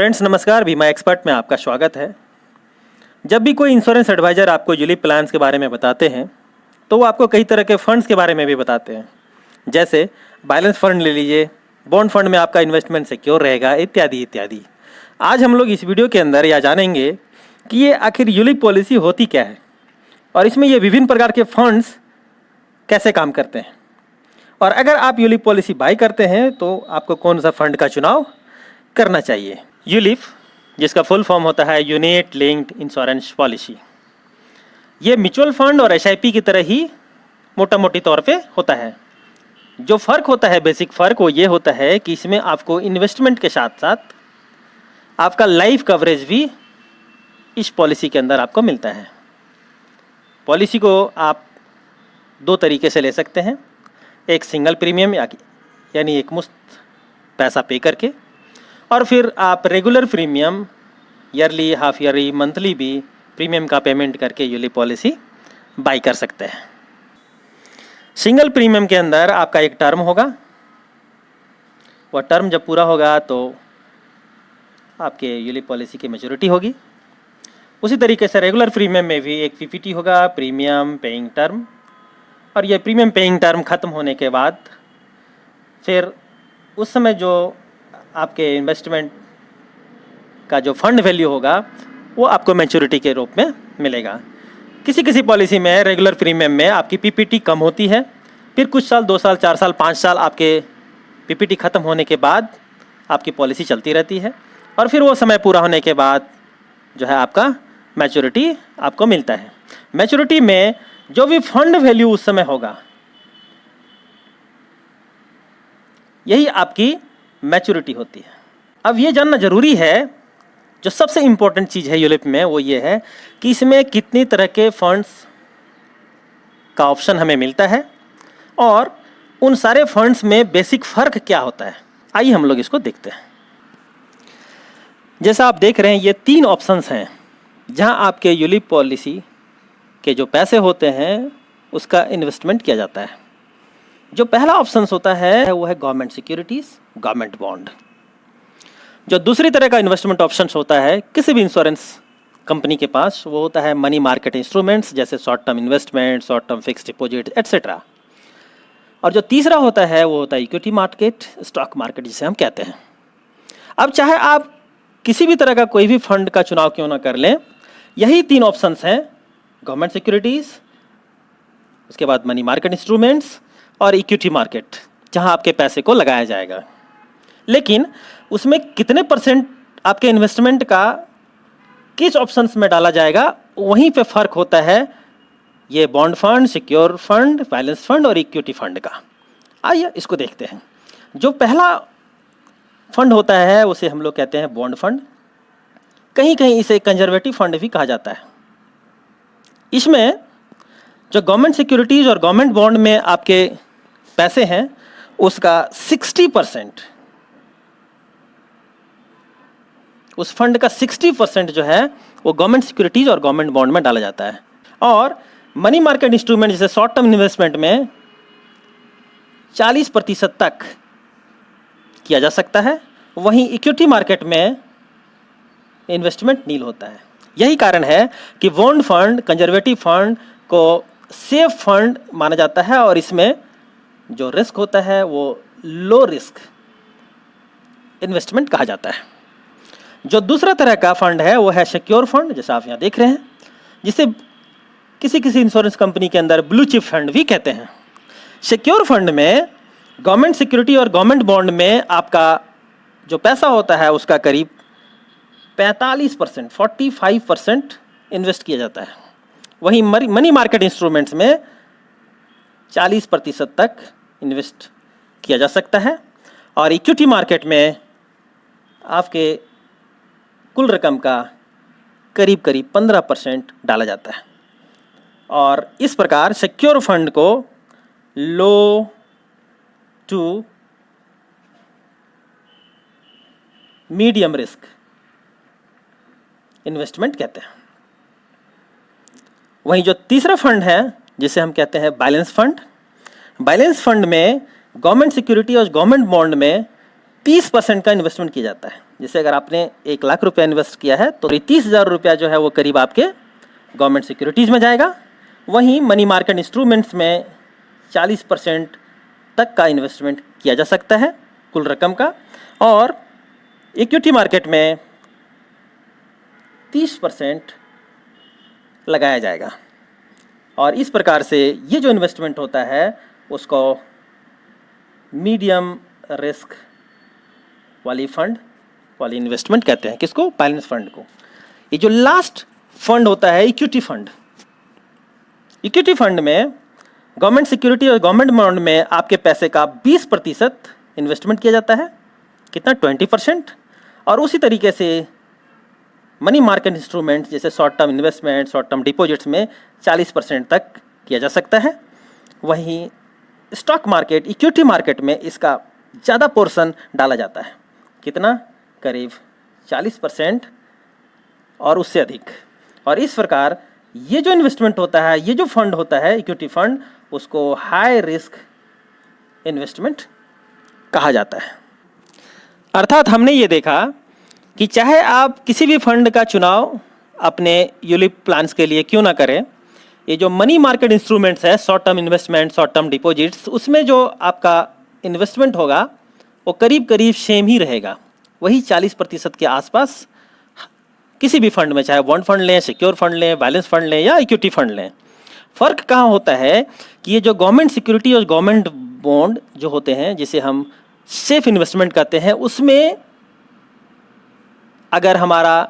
Friends नमस्कार, बीमा expert में आपका स्वागत है। जब भी कोई इंश्योरेंस एडवाइज़र आपको यूलिप प्लान्स के बारे में बताते हैं तो वो आपको कई तरह के फंड्स के बारे में भी बताते हैं, जैसे बैलेंस फंड ले लीजिए, बॉन्ड फंड में आपका इन्वेस्टमेंट सिक्योर रहेगा, इत्यादि इत्यादि। आज हम लोग इस वीडियो के अंदर यह जानेंगे कि ये आखिर यूलिप पॉलिसी होती क्या है और इसमें ये विभिन्न प्रकार के फंड्स कैसे काम करते हैं, और अगर आप यूलिप पॉलिसी बाय करते हैं तो आपको कौन सा फंड का चुनाव करना चाहिए। यूलिप, जिसका फुल फॉर्म होता है यूनिट लिंक्ड इंश्योरेंस पॉलिसी, ये म्यूचुअल फंड और एसआईपी की तरह ही मोटा मोटी तौर पे होता है। जो फ़र्क होता है, बेसिक फ़र्क वो ये होता है कि इसमें आपको इन्वेस्टमेंट के साथ साथ आपका लाइफ कवरेज भी इस पॉलिसी के अंदर आपको मिलता है। पॉलिसी को आप दो तरीके से ले सकते हैं, एक सिंगल प्रीमियम यानी एक मुश्त पैसा पे करके, और फिर आप regular premium yearly, half yearly, monthly भी प्रीमियम का पेमेंट करके यूलिप पॉलिसी बाई कर सकते हैं। सिंगल प्रीमियम के अंदर आपका एक टर्म होगा, वह टर्म जब पूरा होगा तो आपके यूलिप पॉलिसी की मैच्योरिटी होगी। उसी तरीके से रेगुलर प्रीमियम में भी एक पीपीटी होगा, प्रीमियम पेइंग टर्म, और यह प्रीमियम पेइंग टर्म ख़त्म होने के बाद फिर उस समय जो आपके इन्वेस्टमेंट का जो फंड वैल्यू होगा वो आपको मैच्योरिटी के रूप में मिलेगा। किसी किसी पॉलिसी में रेगुलर प्रीमियम में आपकी पीपीटी कम होती है, फिर कुछ साल, 2 साल, 4 साल, 5 साल आपके पीपीटी ख़त्म होने के बाद आपकी पॉलिसी चलती रहती है, और फिर वो समय पूरा होने के बाद जो है आपका मैच्योरिटी आपको मिलता है। मैच्योरिटी में जो भी फंड वैल्यू उस समय होगा यही आपकी मैच्योरिटी होती है। अब ये जानना ज़रूरी है, जो सबसे इम्पोर्टेंट चीज़ है यूलिप में वो ये है कि इसमें कितनी तरह के फंड्स का ऑप्शन हमें मिलता है और उन सारे फंड्स में बेसिक फ़र्क क्या होता है। आइए हम लोग इसको देखते हैं। जैसा आप देख रहे हैं, ये 3 ऑप्शंस हैं जहां आपके यूलिप पॉलिसी के जो पैसे होते हैं उसका इन्वेस्टमेंट किया जाता है। जो पहला ऑप्शन होता है वो है गवर्नमेंट सिक्योरिटीज़, गवर्नमेंट बॉन्ड। जो दूसरी तरह का इन्वेस्टमेंट ऑप्शन होता है किसी भी इंश्योरेंस कंपनी के पास, वो होता है मनी मार्केट इंस्ट्रूमेंट्स, जैसे short term investment, short term fixed deposit etcetera. और जो तीसरा होता है वो होता है इक्विटी मार्केट, स्टॉक मार्केट जिसे हम कहते हैं। अब चाहे आप किसी भी तरह का कोई भी फंड का चुनाव क्यों ना कर लें, यही 3 ऑप्शंस हैं, गवर्नमेंट सिक्योरिटीज़, उसके बाद मनी मार्केट इंस्ट्रूमेंट्स और इक्विटी मार्केट, जहां आपके पैसे को लगाया जाएगा। लेकिन उसमें कितने % आपके इन्वेस्टमेंट का किस ऑप्शंस में डाला जाएगा, वहीं पे फ़र्क होता है ये bond fund, secure fund, balance fund और इक्विटी फंड का। आइए इसको देखते हैं। जो पहला फंड होता है उसे हम लोग कहते हैं बॉन्ड फंड, कहीं कहीं इसे कंजर्वेटिव फंड भी कहा जाता है। इसमें जो गवर्नमेंट सिक्योरिटीज़ और गवर्नमेंट बॉन्ड में आपके पैसे हैं उसका 60%, उस फंड का 60% जो है वो गवर्नमेंट सिक्योरिटीज़ और गवर्नमेंट बॉन्ड में डाला जाता है। और मनी मार्केट इंस्ट्रूमेंट जैसे शॉर्ट टर्म इन्वेस्टमेंट में 40% तक किया जा सकता है। वहीं इक्विटी मार्केट में इन्वेस्टमेंट नील होता है। यही कारण है कि बॉन्ड फंड, कंजर्वेटिव फंड को सेफ फंड माना जाता है और इसमें जो रिस्क होता है वो लो रिस्क इन्वेस्टमेंट कहा जाता है। जो दूसरा तरह का फंड है वो है सिक्योर फंड, जैसा आप यहाँ देख रहे हैं, जिसे किसी किसी इंश्योरेंस कंपनी के अंदर ब्लू चिप फंड भी कहते हैं। सिक्योर फंड में गवर्नमेंट सिक्योरिटी और गवर्नमेंट बॉन्ड में आपका जो पैसा होता है उसका करीब 45%, 45% इन्वेस्ट किया जाता है। वहीं मनी मार्केट इंस्ट्रूमेंट्स में 40% तक इन्वेस्ट किया जा सकता है, और इक्विटी मार्केट में आपके कुल रकम का करीब करीब 15% डाला जाता है। और इस प्रकार सिक्योर फंड को लो टू मीडियम रिस्क इन्वेस्टमेंट कहते हैं। वहीं जो तीसरा फंड है जिसे हम कहते हैं बैलेंस फंड, बैलेंस फंड में गवर्नमेंट सिक्योरिटी और गवर्नमेंट बॉन्ड में 30% का इन्वेस्टमेंट किया जाता है। जैसे अगर आपने 1,00,000 रुपया इन्वेस्ट किया है तो 30,000 रुपया जो है वो करीब आपके गवर्नमेंट सिक्योरिटीज़ में जाएगा। वहीं मनी मार्केट इंस्ट्रूमेंट्स में 40% तक का इन्वेस्टमेंट किया जा सकता है कुल रकम का, और इक्विटी मार्केट में 30% लगाया जाएगा। और इस प्रकार से ये जो इन्वेस्टमेंट होता है उसको मीडियम रिस्क वाली फंड वाली इन्वेस्टमेंट कहते हैं। किसको? बैलेंस फंड को। ये जो लास्ट फंड होता है इक्विटी फंड, इक्विटी फंड में गवर्नमेंट सिक्योरिटी और गवर्नमेंट बॉन्ड में आपके पैसे का 20% इन्वेस्टमेंट किया जाता है। कितना? 20%। और उसी तरीके से मनी मार्केट इंस्ट्रूमेंट्स जैसे short term investment, short term deposits में 40% तक किया जा सकता है। वहीं स्टॉक मार्केट, इक्विटी मार्केट में इसका ज़्यादा पोर्शन डाला जाता है। कितना? करीब 40% और उससे अधिक। और इस प्रकार ये जो इन्वेस्टमेंट होता है, ये जो फंड होता है इक्विटी फंड, उसको हाई रिस्क इन्वेस्टमेंट कहा जाता है। अर्थात हमने ये देखा कि चाहे आप किसी भी फंड का चुनाव अपने यूलिप प्लान्स के लिए क्यों ना करें, ये जो मनी मार्केट इंस्ट्रूमेंट्स है, short term investment, short term deposits, उसमें जो आपका इन्वेस्टमेंट होगा वो करीब करीब सेम ही रहेगा, वही 40% के आसपास किसी भी फंड में, चाहे बॉन्ड फंड लें, सिक्योर फंड लें, बैलेंस फंड लें या इक्विटी फंड लें। फ़र्क कहाँ होता है कि ये जो गवर्नमेंट सिक्योरिटी और गवर्नमेंट बॉन्ड जो होते हैं, जिसे हम सेफ इन्वेस्टमेंट कहते हैं, उसमें अगर हमारा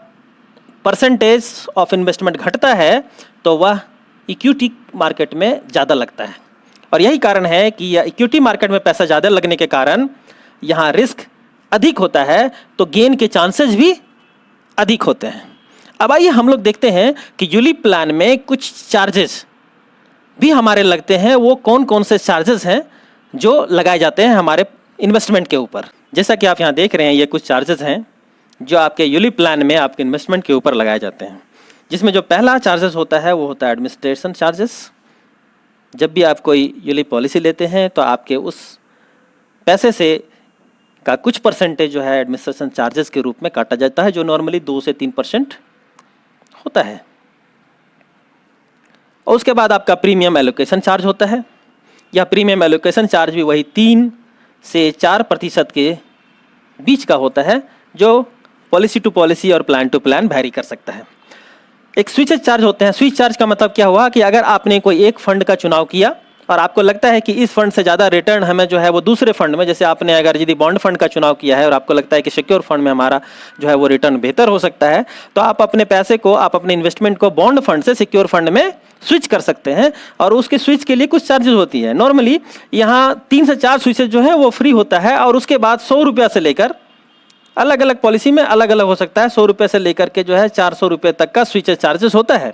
परसेंटेज ऑफ इन्वेस्टमेंट घटता है तो वह इक्विटी मार्केट में ज़्यादा लगता है। और यही कारण है कि यह इक्विटी मार्केट में पैसा ज़्यादा लगने के कारण यहाँ रिस्क अधिक होता है, तो गेन के चांसेस भी अधिक होते हैं। अब आइए हम लोग देखते हैं कि यूलिप प्लान में कुछ चार्जेस भी हमारे लगते हैं। वो कौन कौन से चार्जेस हैं जो लगाए जाते हैं हमारे इन्वेस्टमेंट के ऊपर। जैसा कि आप यहाँ देख रहे हैं, ये कुछ चार्जेस हैं जो आपके यूलिप प्लान में आपके इन्वेस्टमेंट के ऊपर लगाए जाते हैं। जिसमें जो पहला चार्जेस होता है वो होता है एडमिनिस्ट्रेशन चार्जेस। जब भी आप कोई यूलिप पॉलिसी लेते हैं तो आपके उस पैसे से का कुछ परसेंटेज जो है एडमिनिस्ट्रेशन चार्जेस के रूप में काटा जाता है, जो नॉर्मली 2 से 3% होता है। और उसके बाद आपका प्रीमियम एलोकेशन चार्ज होता है। यह प्रीमियम एलोकेशन चार्ज भी वही 3 से 4% के बीच का होता है, जो पॉलिसी टू पॉलिसी और प्लान टू प्लान वैरी कर सकता है। एक स्विच चार्ज होते हैं। स्विच चार्ज का मतलब क्या हुआ कि अगर आपने कोई एक फंड का चुनाव किया और आपको लगता है कि इस फंड से ज़्यादा रिटर्न हमें जो है वो दूसरे फंड में, जैसे आपने अगर यदि बॉन्ड फंड का चुनाव किया है और आपको लगता है कि सिक्योर फंड में हमारा जो है वो रिटर्न बेहतर हो सकता है, तो आप अपने पैसे को, आप अपने इन्वेस्टमेंट को बॉन्ड फंड से सिक्योर फंड में स्विच कर सकते हैं। और उसके स्विच के लिए कुछ चार्जेस होती है। नॉर्मली यहाँ 3 से 4 स्विचेज जो है वो फ्री होता है। और उसके बाद 100 रुपया से लेकर, अलग अलग पॉलिसी में अलग अलग हो सकता है, 100 रुपये से लेकर के जो है 400 रुपये तक का स्विचेज चार्जेस होता है।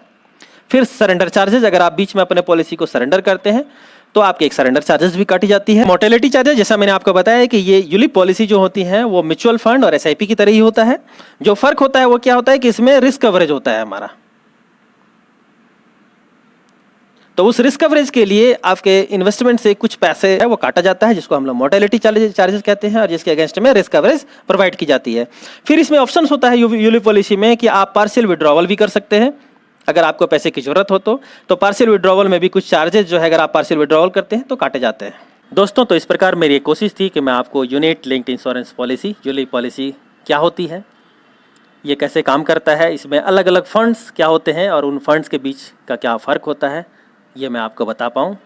फिर सरेंडर चार्जेस, अगर आप बीच में अपने पॉलिसी को सरेंडर करते हैं तो आपकी एक सरेंडर चार्जेस भी काटी जाती है। मोर्टेलिटी चार्जेस, जैसा मैंने आपको बताया कि ये यूलिप पॉलिसी जो होती है वो म्यूचुअल फंड और एसआईपी की तरह ही होता है। जो फर्क होता है वो क्या होता है कि इसमें रिस्क कवरेज होता है हमारा। तो उस रिस्क कवरेज के लिए आपके इन्वेस्टमेंट से कुछ पैसे है वो काटा जाता है, जिसको हम लोग मोर्टेलिटी चार्जेस कहते हैं, और जिसके अगेंस्ट में रिस्क कवरेज प्रोवाइड की जाती है। फिर इसमें ऑप्शंस होता है यूलिप पॉलिसी में कि आप पार्शियल विड्रॉवल भी कर सकते हैं अगर आपको पैसे की जरूरत हो तो पार्शियल विड्रॉवल में भी कुछ चार्जेस जो है अगर आप पार्शियल विड्रॉवल करते हैं तो काटे जाते हैं। दोस्तों, तो इस प्रकार मेरी एक कोशिश थी कि मैं आपको unit linked insurance policy, ULIP policy क्या होती है, ये कैसे काम करता है, इसमें अलग अलग फंड्स क्या होते हैं और उन फंड्स के बीच का क्या फ़र्क होता है, ये मैं आपको बता पाऊँ।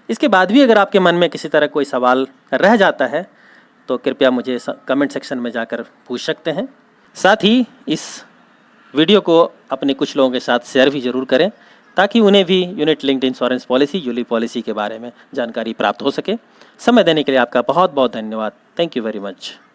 इसके बाद भी अगर आपके मन में किसी तरह कोई सवाल रह जाता है तो कृपया मुझे कमेंट सेक्शन में जाकर पूछ सकते हैं। साथ ही इस वीडियो को अपने कुछ लोगों के साथ शेयर भी ज़रूर करें ताकि उन्हें भी unit linked insurance policy, ULIP policy के बारे में जानकारी प्राप्त हो सके। समय देने के लिए आपका बहुत बहुत धन्यवाद। Thank you very much.